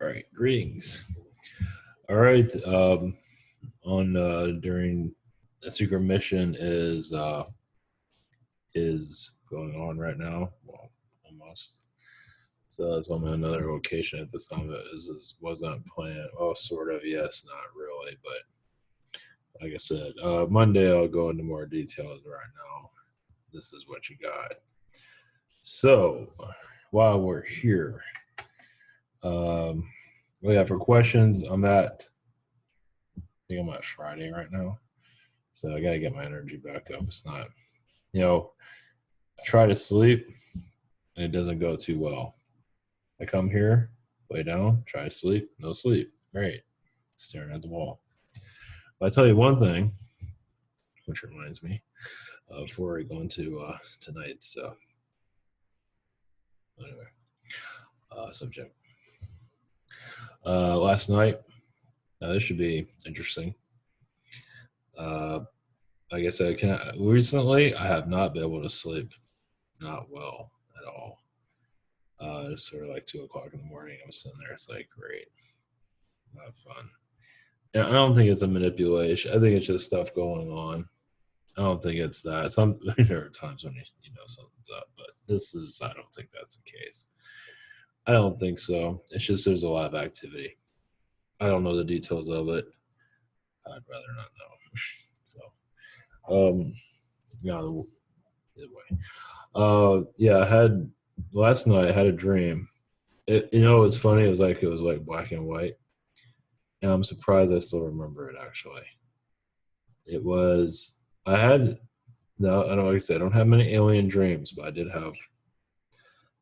All right, greetings. All right, on during a secret mission is going on right now. Well, almost. So that's on another location at this time. Is wasn't planned. Well, sort of. Yes, not really, but like I said, Monday I'll go into more details. Right now, this is what you got. So while we're here, um, yeah, for questions, I think I'm at Friday right now. So I got to get my energy back up. It's not, I try to sleep and it doesn't go too well. I come here, lay down, try to sleep, no sleep. Great. Staring at the wall. But I tell you one thing, which reminds me, before we go into tonight's anyway, subject. Last night, this should be interesting. Like I said, recently I have not been able to sleep, not well at all. It's sort of like 2 o'clock in the morning. I'm sitting there. It's like, great, not fun. And I don't think it's a manipulation. I think it's just stuff going on. I don't think it's that. There are times when you know something's up, but I don't think that's the case. I don't think so. It's just there's a lot of activity. I don't know the details of it. I'd rather not know. So, either way. Yeah, last night I had a dream. It was funny. It was like black and white, and I'm surprised I still remember it. Actually, it was I had no. I don't like I said I don't have many alien dreams, but I did have.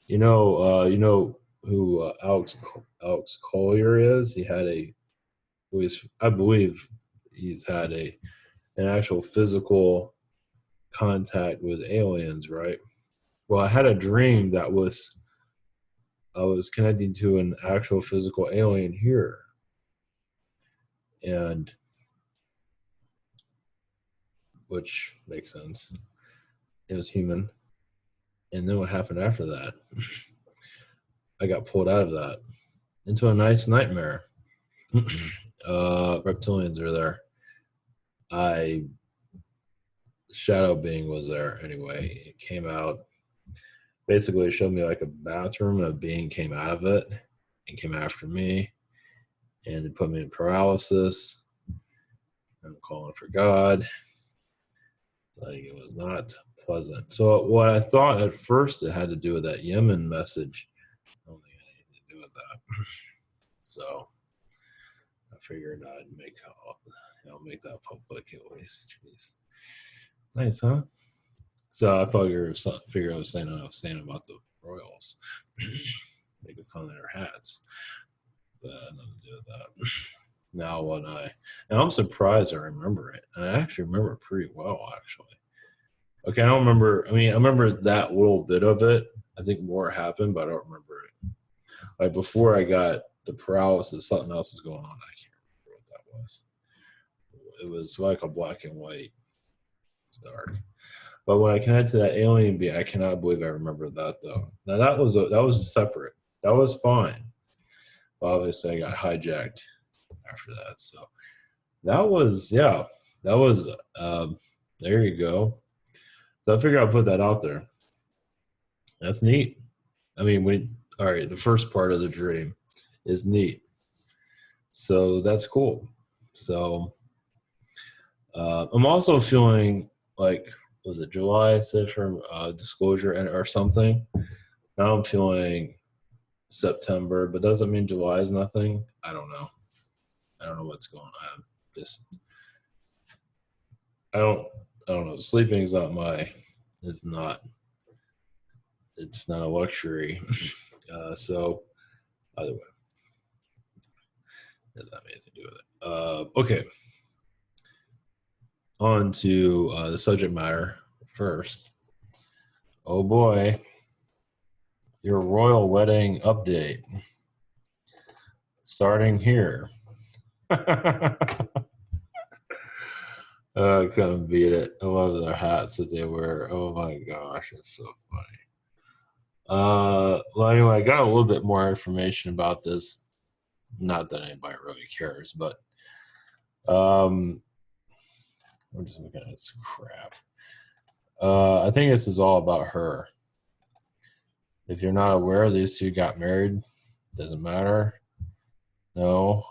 You know who Alex Collier is? I believe he's had an actual physical contact with aliens, right? Well, I had a dream that I was connecting to an actual physical alien here. And which makes sense. It was human. And then what happened after that? I got pulled out of that into a nice nightmare. Reptilians are there. Shadow being was there anyway. It came out. Basically, it showed me like a bathroom, and a being came out of it and came after me, and it put me in paralysis. I'm calling for God. Like it was not pleasant. So what I thought at first it had to do with that Yemen message. I don't think it had anything to do with that. So I figured I'd make that public at least. Jeez. Nice, huh? So I thought I was saying about the Royals. Making fun of their hats. But nothing to do with that. Now I'm surprised I remember it. And I actually remember it pretty well, actually. Okay, I don't remember. I remember that little bit of it. I think more happened, but I don't remember it. Like before I got the paralysis, something else is going on. I can't remember what that was. It was like a black and white. It's dark. But when I connected to that alien being, I cannot believe I remember that though. Now that was separate. That was fine. But obviously, I got hijacked after that. So that was there you go. So I figured I'll put that out there. That's neat. All right, the first part of the dream is neat. So that's cool. So I'm also feeling like, was it July, said from disclosure or something? Now I'm feeling September, but doesn't mean July is nothing. I don't know. I don't know what's going on. I don't know. Sleeping is it's not a luxury. So either way, doesn't have anything to do with it. Okay. On to the subject matter first. Oh boy. Your royal wedding update. Starting here. I couldn't beat it. I love their hats that they wear. Oh my gosh, it's so funny. Well, anyway, I got a little bit more information about this. Not that anybody really cares, but I'm just looking at this crap. I think this is all about her. If you're not aware, these two got married. Doesn't matter. No,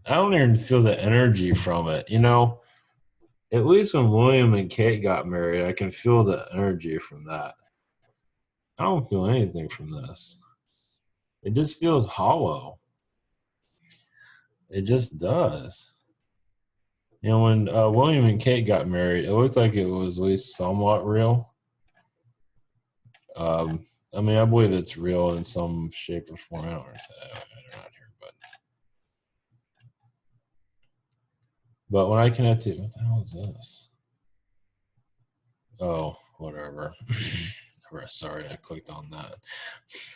I don't even feel the energy from it. You know, at least when William and Kate got married, I can feel the energy from that. I don't feel anything from this. It just feels hollow. It just does. You know, when William and Kate got married, it looked like it was at least somewhat real. I mean, I believe it's real in some shape or form. I don't understand. I don't here, but when I connect to, what the hell is this? Oh, whatever. Sorry, I clicked on that.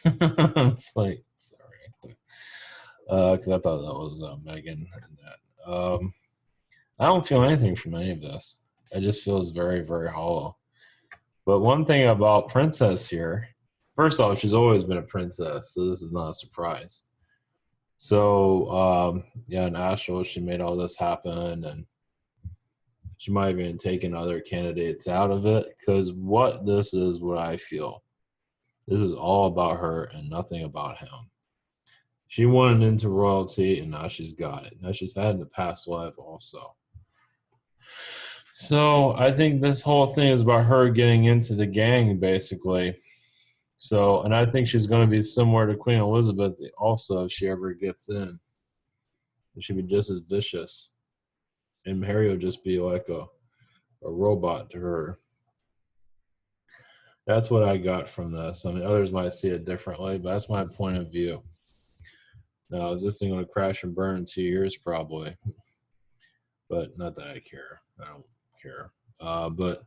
It's like, sorry, I clicked because I thought that was Megan and that. I don't feel anything from any of this. It just feels very, very hollow. But one thing about Princess here, first off, she's always been a princess, so this is not a surprise. So, yeah, in Astral, she made all this happen, and she might have even taken other candidates out of it, because what this is, what I feel, this is all about her and nothing about him. She wanted into royalty, and now she's got it. Now she's had in the past life also. So I think this whole thing is about her getting into the gang, basically. So, and I think she's going to be similar to Queen Elizabeth also if she ever gets in. She'd be just as vicious. And Harry will just be like a robot to her. That's what I got from this. I mean, others might see it differently, but that's my point of view. Now, is this thing going to crash and burn in 2 years? Probably. But not that I care. I don't care. But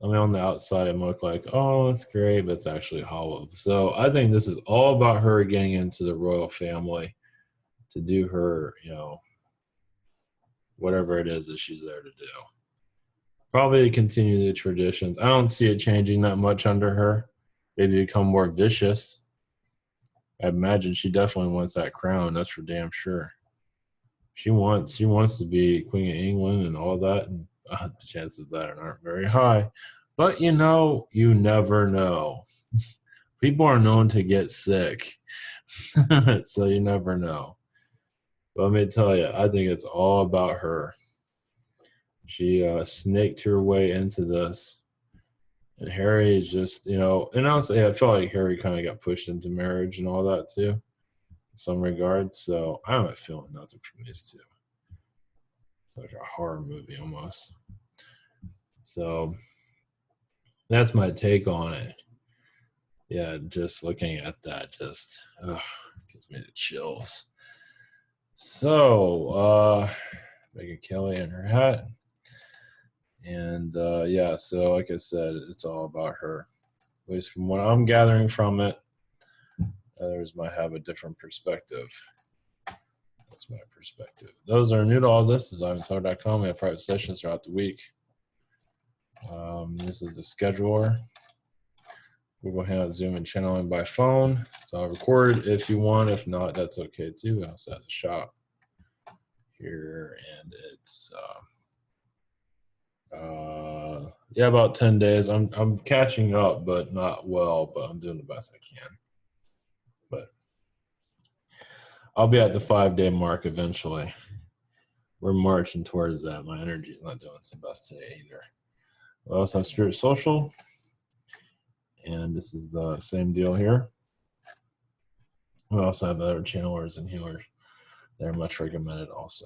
I mean, on the outside, it might look like, oh, that's great, but it's actually hollow. So I think this is all about her getting into the royal family to do her, you know, whatever it is that she's there to do. Probably to continue the traditions. I don't see it changing that much under her. Maybe become more vicious. I imagine she definitely wants that crown. That's for damn sure. She wants to be Queen of England and all that. And the chances of that aren't very high. But you know, you never know. People are known to get sick. So you never know. But let me tell you, I think it's all about her. She snaked her way into this. And Harry is just, you know, and honestly, I feel like Harry kind of got pushed into marriage and all that too, in some regards. So I'm not feeling nothing from these two. Like a horror movie almost. So that's my take on it. Yeah, just looking at that just gives me the chills. So, Megan Kelly and her hat. And yeah, so like I said, it's all about her. At least from what I'm gathering from it, others might have a different perspective. That's my perspective. Those are new to all this. Is ivantower.com. We have private sessions throughout the week. This is the scheduler. Google Hangout, Zoom, and channeling by phone. It's all recorded if you want. If not, that's okay too. We also have the shop here, and it's yeah, about 10 days. I'm catching up, but not well. But I'm doing the best I can. But I'll be at the 5-day mark eventually. We're marching towards that. My energy is not doing the best today either. We also have Spirit Social. And this is the same deal here. We also have other channelers and healers. They're much recommended also.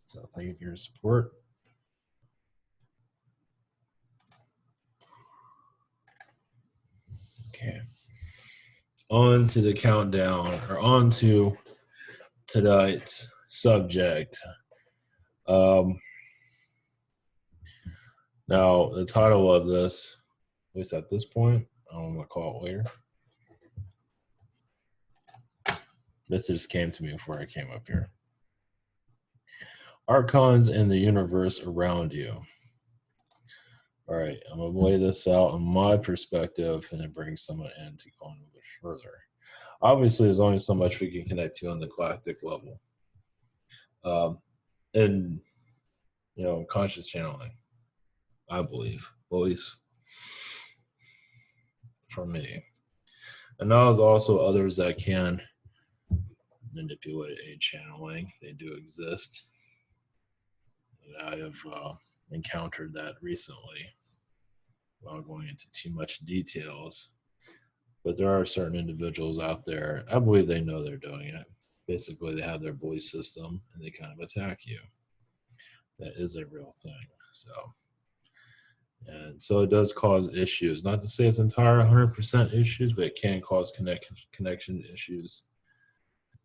So thank you for your support. Okay. On to the countdown, or on to tonight's subject. Now, the title of this, at least at this point, I don't want to call it later. This just came to me before I came up here. Archons in the universe around you. All right, I'm going to lay this out on my perspective and then bring someone in to go on a bit further. Obviously, there's only so much we can connect to on the galactic level. And, conscious channeling, I believe, at least for me. And now there's also others that can manipulate a channeling. They do exist. And I have encountered that recently without going into too much details. But there are certain individuals out there, I believe they know they're doing it. Basically, they have their belief system and they kind of attack you. That is a real thing. So it does cause issues. Not to say it's entire 100% issues, but it can cause connection issues.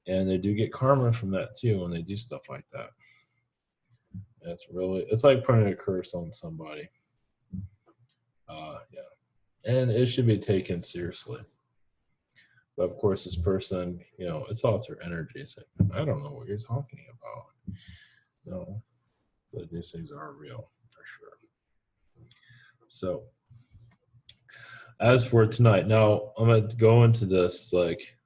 And they do get karma from that too when they do stuff like that. It's like putting a curse on somebody. And it should be taken seriously. But of course, this person, it's all their energy. It's like, I don't know what you're talking about. No, but these things are real for sure. So, as for tonight, now I'm going to go into this, like,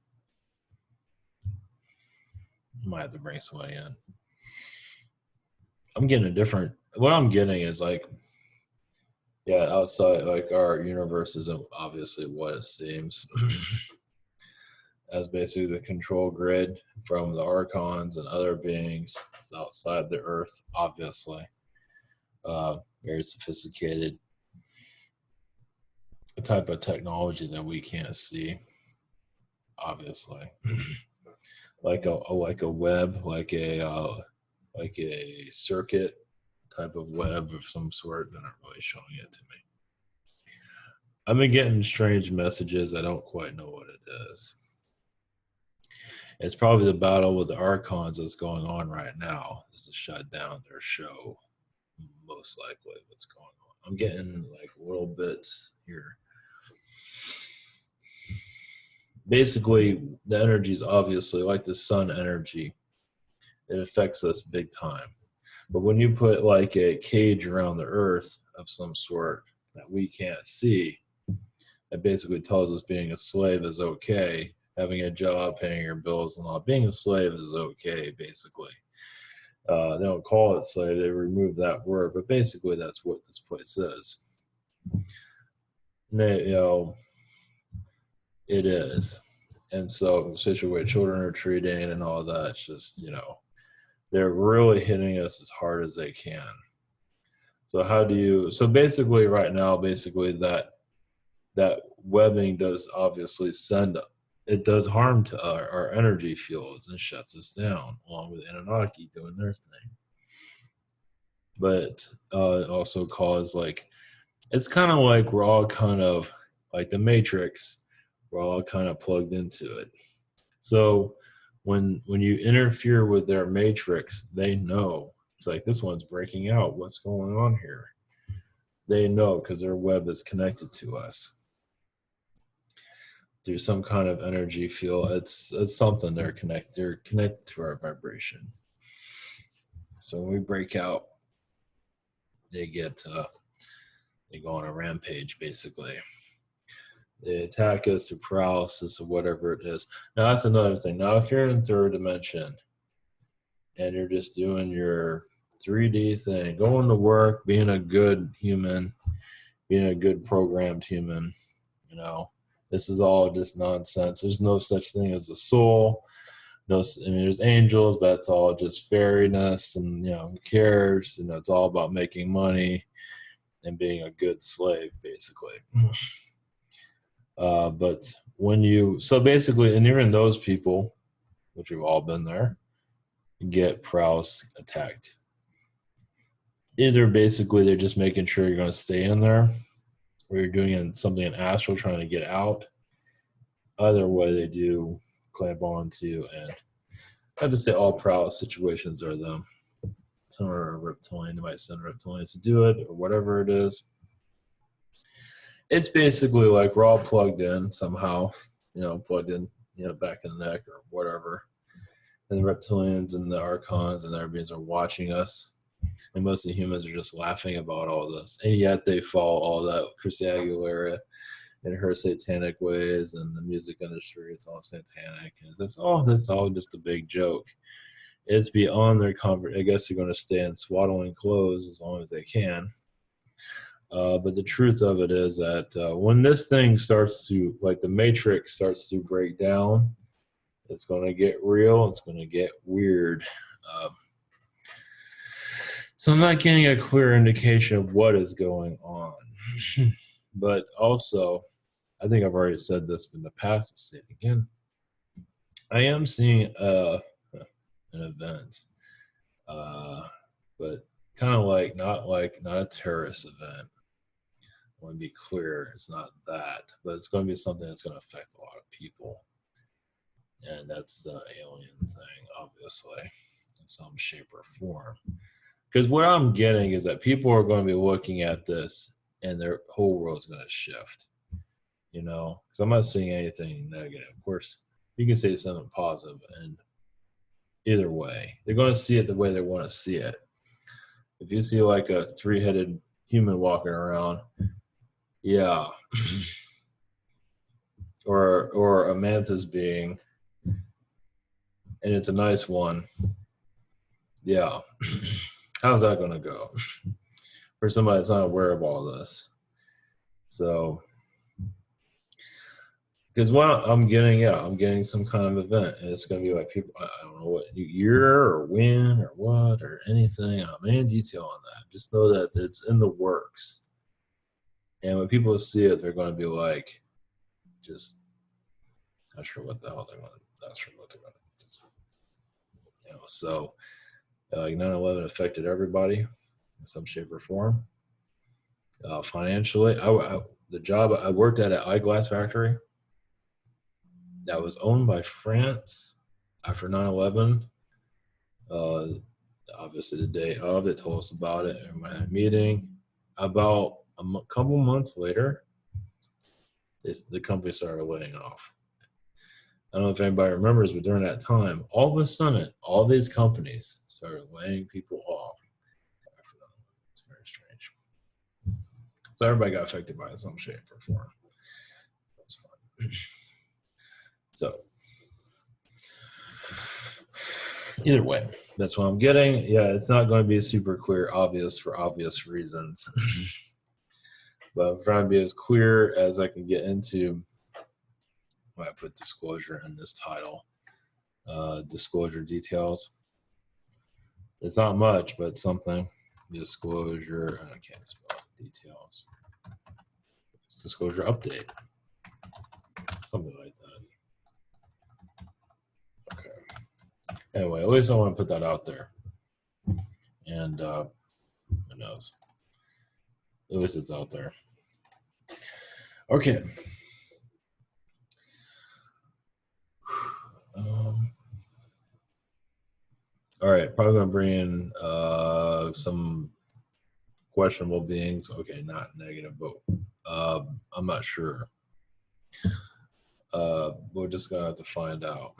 I might have to bring somebody in. I'm getting what I'm getting is like, outside, like our universe isn't obviously what it seems. As basically the control grid from the Archons and other beings outside the Earth, obviously. Very sophisticated type of technology that we can't see, obviously. like a web, like a circuit type of web of some sort. They're not really showing it to me. I've been getting strange messages. I don't quite know what it is. It's probably the battle with the Archons that's going on right now. This is shut down their show, most likely what's going on. I'm getting like little bits here. Basically, the energy is obviously like the sun energy. It affects us big time. But when you put like a cage around the earth of some sort that we can't see, it basically tells us being a slave is okay. Having a job, paying your bills and all. Being a slave is okay, basically. They don't call it slave. They remove that word. But basically, that's what this place is. It is. And so, especially where children are treating and all that, it's just, they're really hitting us as hard as they can. So basically right now, that webbing does obviously it does harm to our energy fields and shuts us down, along with Anunnaki doing their thing. But it also cause it's kind of like we're all kind of like the Matrix. We're all kind of plugged into it. So when you interfere with their matrix, they know. It's like, this one's breaking out. What's going on here? They know because their web is connected to us through some kind of energy field. It's something they're connected to our vibration. So when we break out, they go on a rampage, basically. They attack us through paralysis or whatever it is. Now, that's another thing. Now, if you're in third dimension and you're just doing your 3D thing, going to work, being a good human, being a good programmed human, this is all just nonsense. There's no such thing as a soul. There's angels, but it's all just fairiness, and who cares? It's all about making money and being a good slave, basically. But so basically, and even those people, which we've all been there, get paralysis attacked. Either basically they're just making sure you're going to stay in there, or you're doing something in astral trying to get out. Either way, they do clamp on to you, and I have to say all paralysis situations are them. Some are reptilian. They might send reptilians to do it, or whatever it is. It's basically like we're all plugged in somehow, plugged in, back in the neck or whatever. And the reptilians and the Archons and their beings are watching us. And most of the humans are just laughing about all this. And yet they follow all that Chris Aguilera, in her satanic ways, and the music industry is all satanic, and it's just, oh, that's all just a big joke. It's beyond their comfort. I guess they're going to stay in swaddling clothes as long as they can. But the truth of it is that when this thing starts to, like the Matrix starts to break down, it's going to get real. It's going to get weird. So I'm not getting a clear indication of what is going on. But also, I think I've already said this in the past. I'll say it again. I am seeing an event, but kind of like not a terrorist event. I want to be clear, it's not that, but it's going to be something that's going to affect a lot of people, and that's the alien thing, obviously, in some shape or form. Because what I'm getting is that people are going to be looking at this, and their whole world's going to shift. You know, because I'm not seeing anything negative. Of course, you can say something positive, and either way, they're going to see it the way they want to see it. If you see like a three-headed human walking around, yeah, or a mantis being, and it's a nice one, yeah. How's that going to go for somebody that's not aware of all this? So, because what I'm getting some kind of event, and it's going to be like people, I don't know what year or when or what or anything. I'm in detail on that. Just know that it's in the works, and when people see it, they're going to be like, just not sure what the hell they're going to, not sure what they're going to, just, you know. So, like 9/11 affected everybody in some shape or form. Financially, the job I worked at an eyeglass factory that was owned by France after 9/11. Obviously, the day of, they told us about it, and we had a meeting. About a couple months later, the company started laying off. I don't know if anybody remembers, but during that time, all of a sudden, all these companies started laying people off. It's very strange. So everybody got affected by it in some shape or form. That's fun. So either way, that's what I'm getting. Yeah, it's not going to be super clear, obvious for obvious reasons. But I'm trying to be as clear as I can get into. I put disclosure in this title. Disclosure details. It's not much, but something. Disclosure. I can't spell details. Disclosure update. Something like that. Okay. Anyway, at least I want to put that out there. And who knows? At least it's out there. Okay. All right, probably going to bring in some questionable beings. Okay, not negative, but I'm not sure. We're just going to have to find out.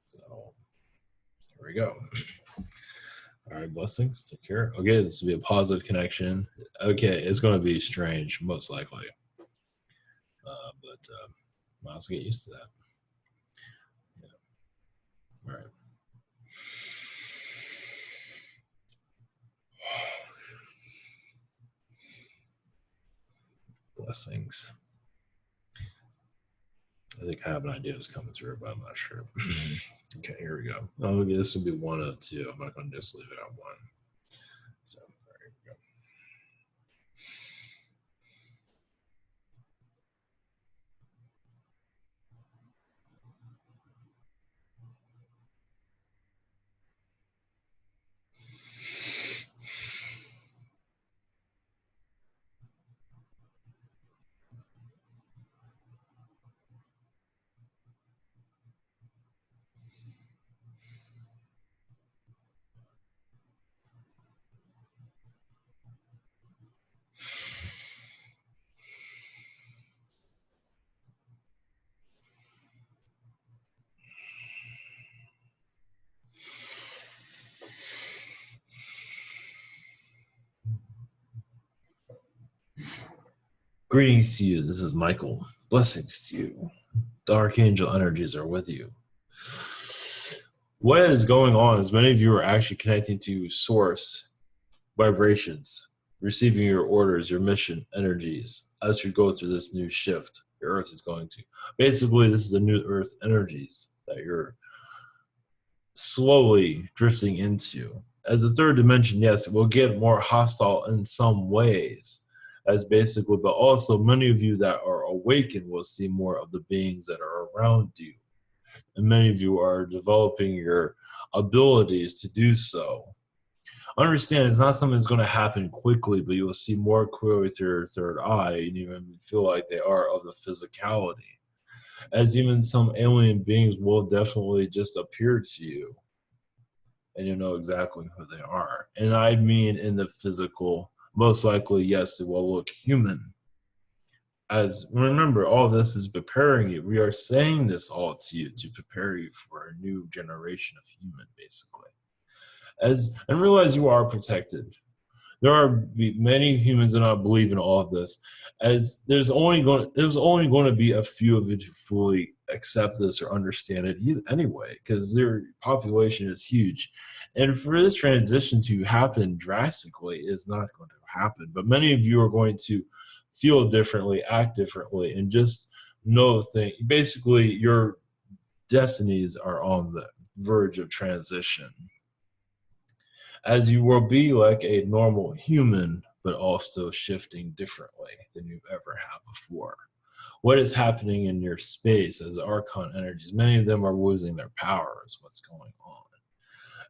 So here we go. All right, blessings. Take care. Okay, this will be a positive connection. Okay, it's going to be strange, most likely. But might also get used to that. Yeah. All right. Blessings. I think I have an idea that's coming through, but I'm not sure. Okay, here we go. Oh, this will be one of two. I'm not going to just leave it at one. So there we go. Greetings to you. This is Michael. Blessings to you. The archangel energies are with you. What is going on is many of you are actually connecting to source vibrations, receiving your orders, your mission energies as you go through this new shift your earth is going to. Basically, this is the new earth energies that you're slowly drifting into. As the third dimension, yes, it will get more hostile in some ways, as basically, but also many of you that are awakened will see more of the beings that are around you. And many of you are developing your abilities to do so. Understand it's not something that's going to happen quickly, but you will see more clearly with your third eye and even feel like they are of the physicality. As even some alien beings will definitely just appear to you and you know exactly who they are. And I mean in the physical, most likely, yes, it will look human. As remember, all this is preparing you. We are saying this all to you to prepare you for a new generation of human, basically. And realize you are protected. There are many humans that don't believe in all of this, as there's only going to be a few of you to fully accept this or understand it anyway, because their population is huge, and for this transition to happen drastically is not going to happen. But many of you are going to feel differently, act differently, and just know things. Basically, your destinies are on the verge of transition, as you will be like a normal human, but also shifting differently than you've ever had before. What is happening in your space as Archon energies? Many of them are losing their power, is what's going on.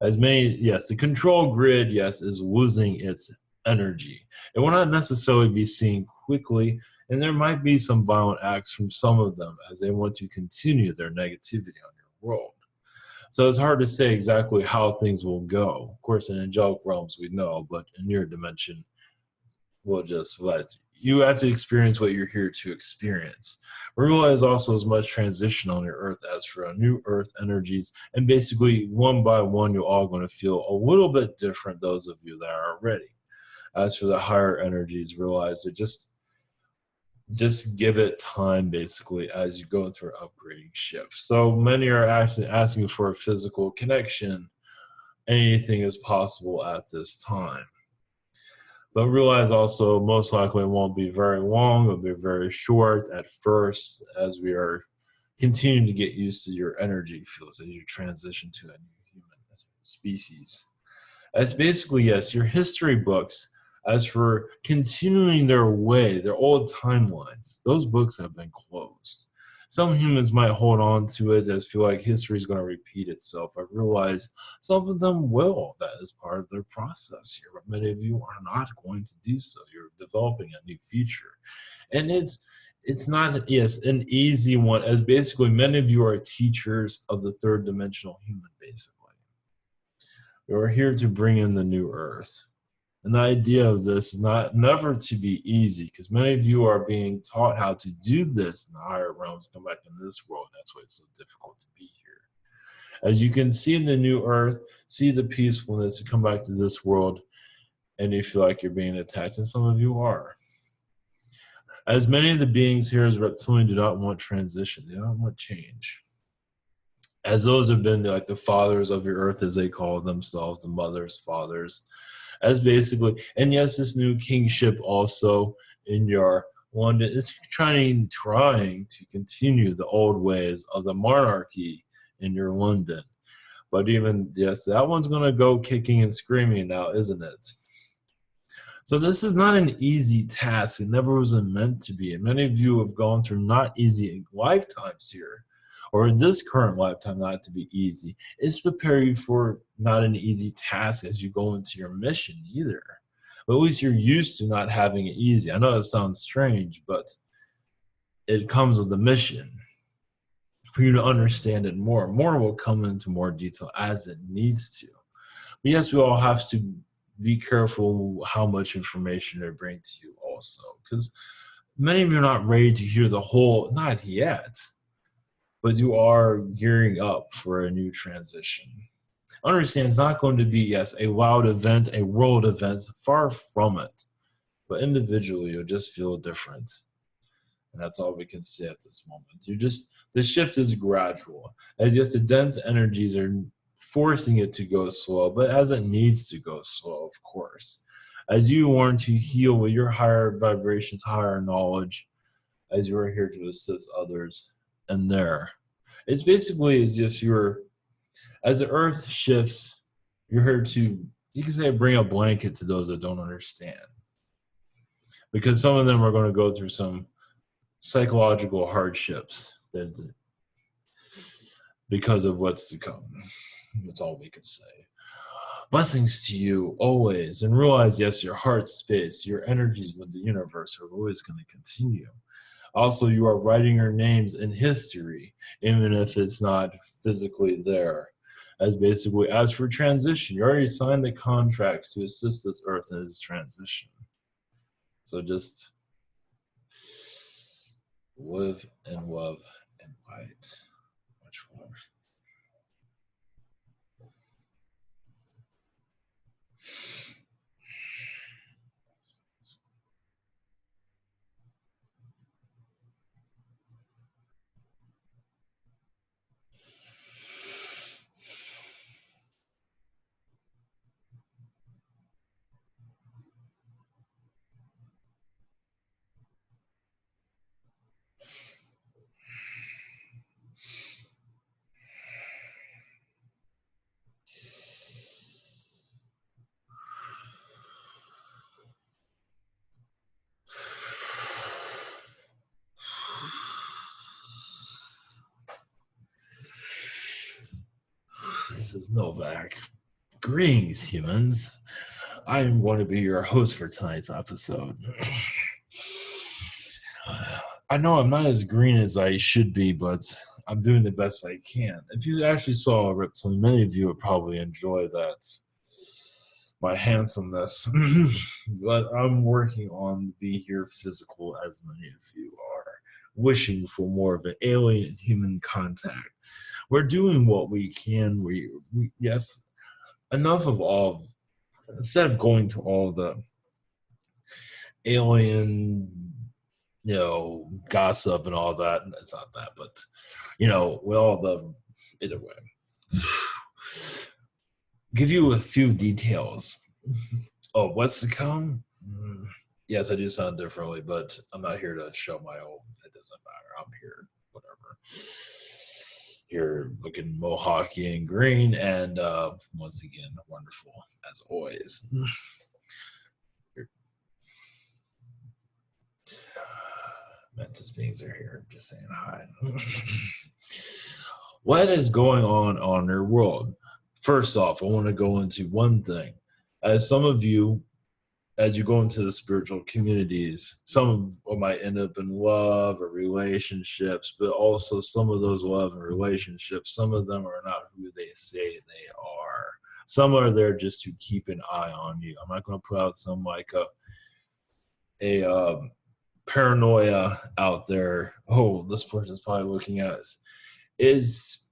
As many, yes, the control grid, yes, is losing its energy. It will not necessarily be seen quickly, and there might be some violent acts from some of them as they want to continue their negativity on your world. So it's hard to say exactly how things will go. Of course, in angelic realms, we know, but in your dimension, we'll just let you have to experience what you're here to experience. Realize also as much transition on your earth as for a new earth energies, and basically one by one, you're all going to feel a little bit different, those of you that are ready. As for the higher energies, realize that just give it time basically as you go through upgrading shift. So many are actually asking for a physical connection. Anything is possible at this time. But realize also most likely it won't be very long, it'll be very short at first as we are continuing to get used to your energy fields as you transition to a new human species. As basically, yes, your history books, as for continuing their way, their old timelines, those books have been closed. Some humans might hold on to it as feel like history is going to repeat itself. I realize some of them will. That is part of their process here. But many of you are not going to do so. You're developing a new future. And it's not, yes, an easy one, as basically many of you are teachers of the third dimensional human, basically. You're here to bring in the new earth. And the idea of this is never to be easy, because many of you are being taught how to do this in the higher realms, come back in this world. That's why it's so difficult to be here. As you can see in the new earth, see the peacefulness, and come back to this world, and you feel like you're being attacked, and some of you are. As many of the beings here as reptilian do not want transition, they don't want change. As those have been like the fathers of your earth, as they call themselves, the mothers, fathers, as basically, and yes, this new kingship also in your London is trying to continue the old ways of the monarchy in your London. But even, yes, that one's going to go kicking and screaming now, isn't it? So this is not an easy task. It never was meant to be. And many of you have gone through not easy lifetimes here, or in this current lifetime, not to be easy. It's prepare you for not an easy task as you go into your mission either. But at least you're used to not having it easy. I know it sounds strange, but it comes with the mission. For you to understand it more. More will come into more detail as it needs to. But yes, we all have to be careful how much information they bring to you also. Because many of you are not ready to hear the whole, not yet. But you are gearing up for a new transition. Understand it's not going to be, yes, a loud event, a world event, far from it. But individually, you'll just feel different. And that's all we can say at this moment. The shift is gradual. As yes, the dense energies are forcing it to go slow, but as it needs to go slow, of course. As you learn to heal with your higher vibrations, higher knowledge, as you are here to assist others and there. It's basically as if as the earth shifts, you're here to, you can say, bring a blanket to those that don't understand. Because some of them are going to go through some psychological hardships because of what's to come. That's all we can say. Blessings to you always, and realize, yes, your heart space, your energies with the universe are always going to continue. Also, you are writing your names in history, even if it's not physically there. As for transition, you already signed the contracts to assist this earth in its transition. So just live and love and light. Much love. This is Novak. Greetings, humans. I am going to be your host for tonight's episode. I know I'm not as green as I should be, but I'm doing the best I can. If you actually saw Ripton, many of you would probably enjoy that, my handsomeness. But I'm working on be here physical, as many of you are, wishing for more of an alien human contact. We're doing what we can. Yes, enough of all. Instead of going to all the alien, gossip and all that. It's not that, but with all the, either way, give you a few details. Oh, what's to come? Yes, I do sound differently, but I'm not here to show my own. It doesn't matter. I'm here, whatever. Here looking mohawky and green, and once again, wonderful as always. Mantis beings are here. Just saying hi. What is going on your world? First off, I want to go into one thing. As some of you, as you go into the spiritual communities, some of them might end up in love or relationships, but also some of those love and relationships, some of them are not who they say they are. Some are there just to keep an eye on you. I'm not going to put out some like a paranoia out there. Oh, this person's probably looking at us. Is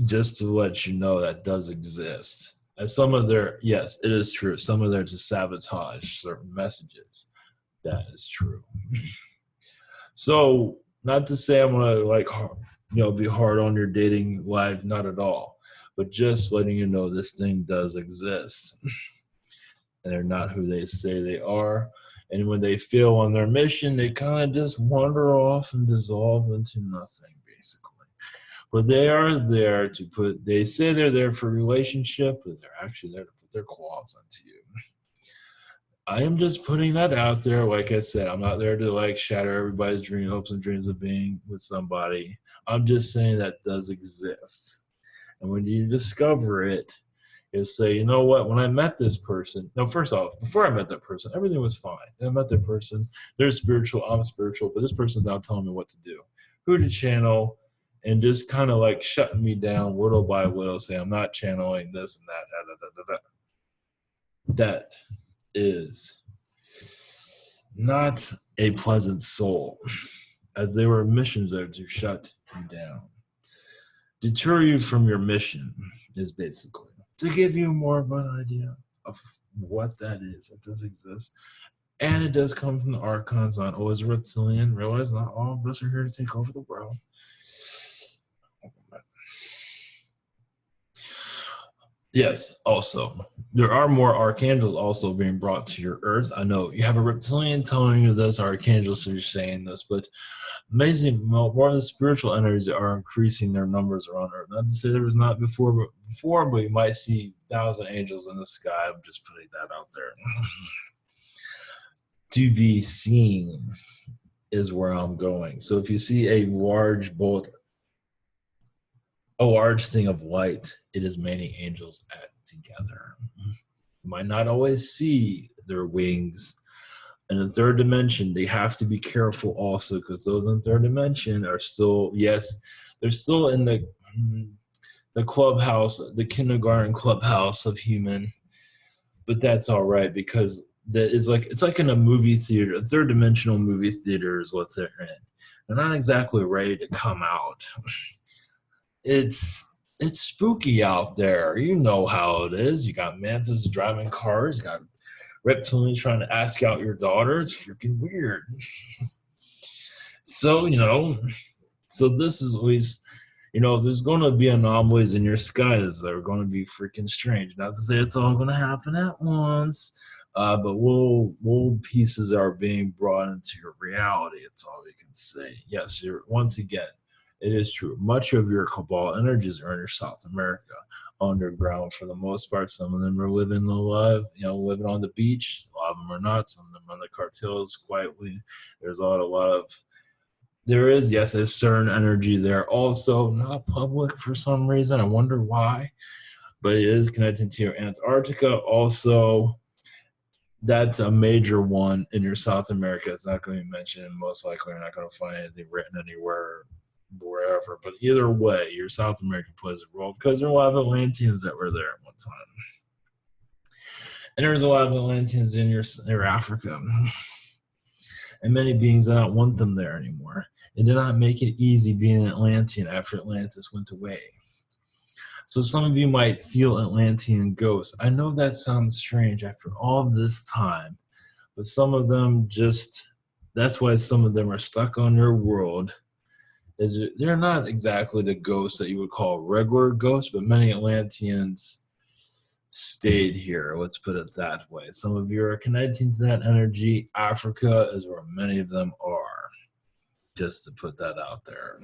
just to let you know that does exist. As some of their, yes, it is true. Some of there to sabotage certain messages. That is true. So, not to say I'm gonna be hard on your dating life, not at all. But just letting you know this thing does exist. And they're not who they say they are. And when they fail on their mission, they kind of just wander off and dissolve into nothing, basically. But they are there they say they're there for relationship, but they're actually there to put their claws onto you. I am just putting that out there. Like I said, I'm not there to shatter everybody's hopes and dreams of being with somebody. I'm just saying that does exist. And when you discover it, is say, you know what, when I met this person, no, first off, before I met that person, everything was fine. And I met that person, they're spiritual, I'm spiritual, but this person's now telling me what to do, who to channel, and just kind of shutting me down little by little, saying I'm not channeling this and that. That is not a pleasant soul, as they were missions there to shut you down. Deter you from your mission is basically to give you more of an idea of what that is. It does exist. And it does come from the Archons, not always a reptilian. Realize not all of us are here to take over the world. Yes, also, there are more archangels also being brought to your earth. I know you have a reptilian telling you this, archangels are saying this, but amazing, more of the spiritual energies are increasing their numbers around earth. Not to say there was not before, but you might see 1,000 angels in the sky. I'm just putting that out there. To be seen is where I'm going. So if you see a large bolt, a large thing of light, it is many angels at together. You might not always see their wings. In the third dimension, they have to be careful also, because those in the third dimension are still, yes, they're still in the clubhouse, the kindergarten clubhouse of human, but that's all right, because it's like in a movie theater. A third dimensional movie theater is what they're in. They're not exactly ready to come out. It's spooky out there. You know how it is. You got mantis driving cars. You got reptilians trying to ask out your daughter. It's freaking weird. So, so this is always, there's going to be anomalies in your skies that are going to be freaking strange. Not to say it's all going to happen at once, but little pieces are being brought into your reality. It's all we can say. Yes, once again, it is true. Much of your cabal energies are in South America, underground for the most part. Some of them are living the life, living on the beach. A lot of them are not. Some of them on the cartels quietly. There's a lot of. There is, yes, a certain energy there. Also, not public for some reason. I wonder why, but it is connected to your Antarctica. Also, that's a major one in your South America. It's not going to be mentioned. Most likely, you're not going to find anything written anywhere, wherever. But either way, your South America plays a role, because there are a lot of Atlanteans that were there at one time. And there's a lot of Atlanteans in your Africa. And many beings that don't want them there anymore. It did not make it easy being an Atlantean after Atlantis went away. So some of you might feel Atlantean ghosts. I know that sounds strange after all this time, but some of them that's why some of them are stuck on your world. They're not exactly the ghosts that you would call regular ghosts, but many Atlanteans stayed here. Let's put it that way. Some of you are connecting to that energy. Africa is where many of them are, just to put that out there.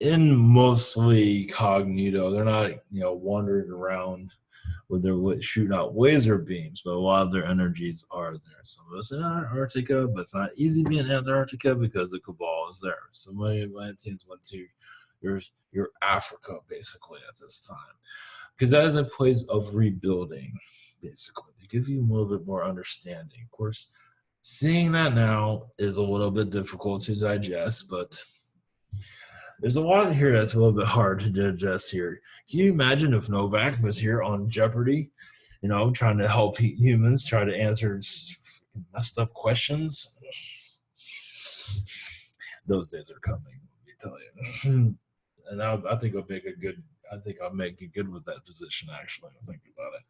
In mostly cognito, they're not, wandering around with their shooting out laser beams, but a lot of their energies are there. Some of us in Antarctica, but it's not easy being in Antarctica because the cabal is there. So many Atlanteans went to your Africa basically at this time, because that is a place of rebuilding, basically, to give you a little bit more understanding. Of course, seeing that now is a little bit difficult to digest, but there's a lot here that's a little bit hard to digest here. Can you imagine if Novak was here on Jeopardy, trying to help humans, try to answer messed up questions? Those days are coming, let me tell you. And I think I'll make it good with that position, actually. I'll think about it.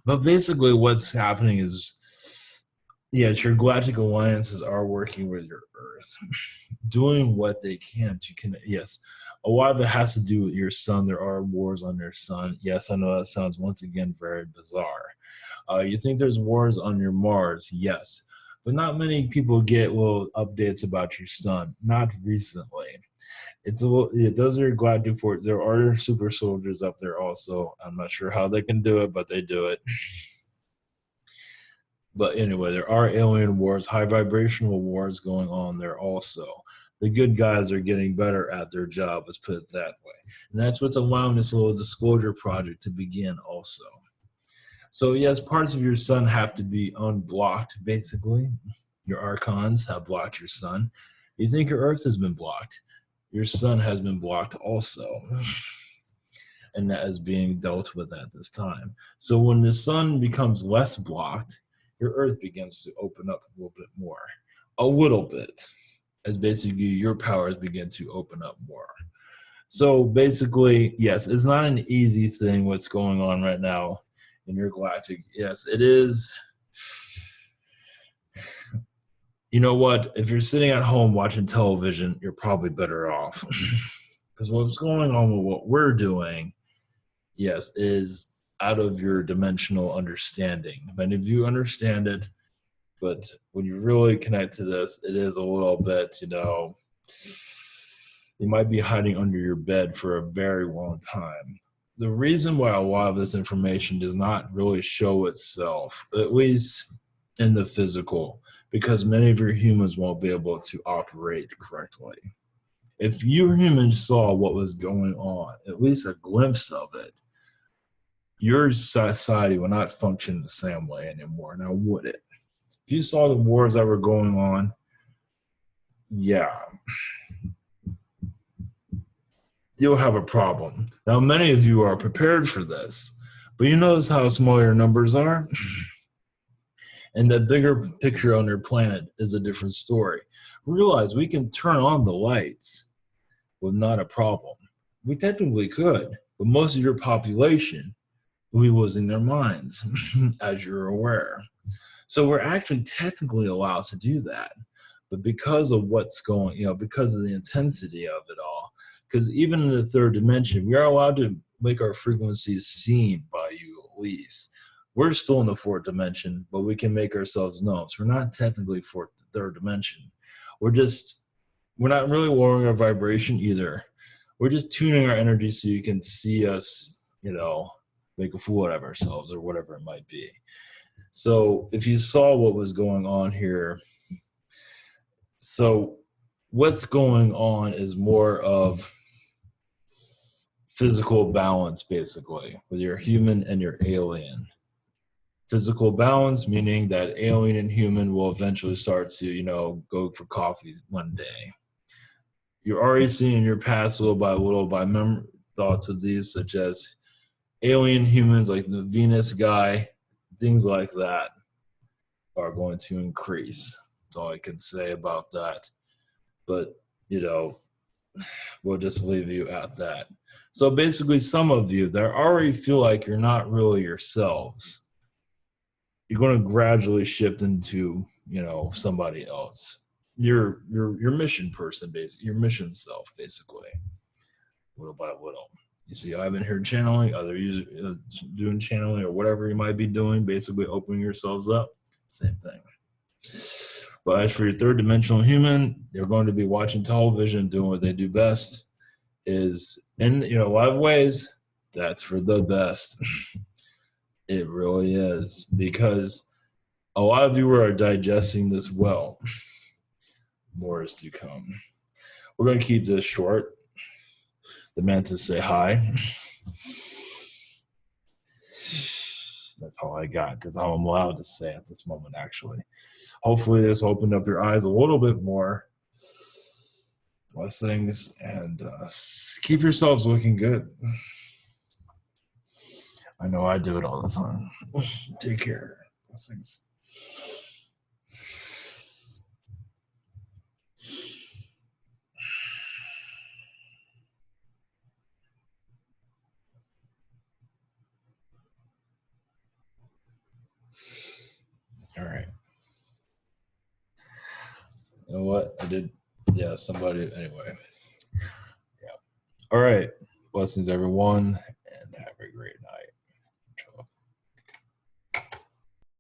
But basically what's happening is, yes, your galactic alliances are working with your Earth, doing what they can to connect. Yes, a lot of it has to do with your sun. There are wars on your sun. Yes, I know that sounds once again very bizarre. You think there's wars on your Mars? Yes, but not many people get little updates about your sun. Not recently. Those are galactic forces. There are super soldiers up there also. I'm not sure how they can do it, but they do it. But anyway, there are alien wars, high vibrational wars going on there also. The good guys are getting better at their job, let's put it that way. And that's what's allowing this little disclosure project to begin also. So yes, parts of your sun have to be unblocked, basically. Your archons have blocked your sun. You think your Earth has been blocked. Your sun has been blocked also. And that is being dealt with at this time. So when the sun becomes less blocked, your Earth begins to open up a little bit more. A little bit. As basically your powers begin to open up more. So basically, yes, it's not an easy thing what's going on right now in your galactic. Yes, it is. You know what? If you're sitting at home watching television, you're probably better off. Because what's going on with what we're doing, yes, is out of your dimensional understanding. Many of you understand it, but when you really connect to this, it is a little bit, you might be hiding under your bed for a very long time. The reason why a lot of this information does not really show itself, at least in the physical, because many of your humans won't be able to operate correctly. If your humans saw what was going on, at least a glimpse of it, your society will not function the same way anymore. Now, would it? If you saw the wars that were going on, yeah, you'll have a problem. Now, many of you are prepared for this, but you notice how small your numbers are? And the bigger picture on your planet is a different story. Realize we can turn on the lights with not a problem. We technically could, but most of your population will be losing their minds, as you're aware. So we're actually technically allowed to do that. But because of what's going, because of the intensity of it all, because even in the third dimension, we are allowed to make our frequencies seen by you at least. We're still in the fourth dimension, but we can make ourselves known. So we're not technically third dimension. We're not really lowering our vibration either. We're just tuning our energy so you can see us, make a fool out of ourselves or whatever it might be. So if you saw what was going on here, so what's going on is more of physical balance, basically, with your human and your alien. Physical balance, meaning that alien and human will eventually start to, go for coffee one day. You're already seeing your past little by thoughts of these, such as alien humans, like the Venus guy, things like that are going to increase. That's all I can say about that. But, we'll just leave you at that. So basically, some of you that already feel like you're not really yourselves, you're going to gradually shift into, somebody else. Your mission person, basically, your mission self, basically, little by little. You see, I've been here channeling, other users doing channeling or whatever you might be doing, basically opening yourselves up. Same thing. But as for your third dimensional human, they're going to be watching television, doing what they do best. Is in a lot of ways, that's for the best. It really is, because a lot of you are digesting this well. More is to come. We're going to keep this short. The mantis say hi. That's all I got. That's all I'm allowed to say at this moment, actually. Hopefully this opened up your eyes a little bit more. Blessings, and keep yourselves looking good. I know I do it all the time. Take care. Blessings. All right. You know what? I did. Yeah, somebody. Anyway. Yeah. All right. Blessings, everyone, and have a great night.